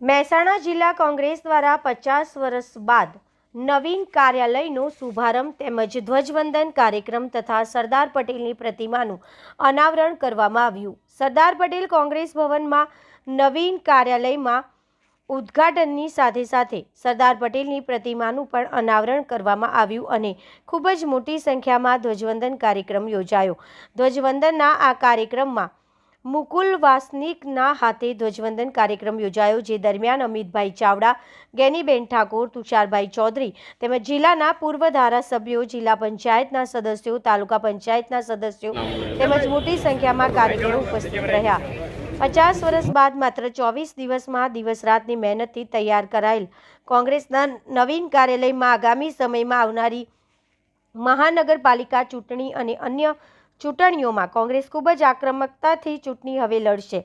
મહેસાણા જિલ્લા કોંગ્રેસ દ્વારા 50 વર્ષ બાદ નવીન કાર્યાલયનો શુભારંભ તેમજ ધ્વજવંદન કાર્યક્રમ તથા સરદાર પટેલની પ્રતિમાનું અનાવરણ કરવામાં આવ્યું। સરદાર પટેલ કોંગ્રેસ ભવનમાં નવીન કાર્યાલયમાં ઉદ્ઘાટનની સાથે સાથે સરદાર પટેલની પ્રતિમાનું પણ અનાવરણ કરવામાં આવ્યું અને ખૂબ જ મોટી સંખ્યામાં ધ્વજવંદન કાર્યક્રમ યોજાયો। ધ્વજવંદનના આ કાર્યક્રમમાં મુકુલ વાસનિકના હાથે ધ્વજવંદન કાર્યક્રમ યોજાયો, જે દરમિયાન અમિતભાઈ ચાવડા, ગેનીબેન ઠાકોર, તુષારભાઈ ચૌધરી તેમજ જિલ્લાના પૂર્વ ધારાસભ્યો, જિલ્લા પંચાયતના સદસ્યો, તાલુકા પંચાયતના સદસ્યો તેમજ મોટી સંખ્યામાં કાર્યકરો ઉપસ્થિત રહ્યા। 50 વર્ષ બાદ માત્ર 24 દિવસમાં દિવસ રાતની મહેનતથી તૈયાર કરાયેલ કોંગ્રેસના નવીન કાર્યાલયમાં આગામી સમયમાં આવનારી મહાનગરપાલિકા ચૂંટણી અને અન્ય ચૂંટણીઓમાં કોંગ્રેસ ખૂબ જ આક્રમકતાથી ચૂંટણી હવે લડશે।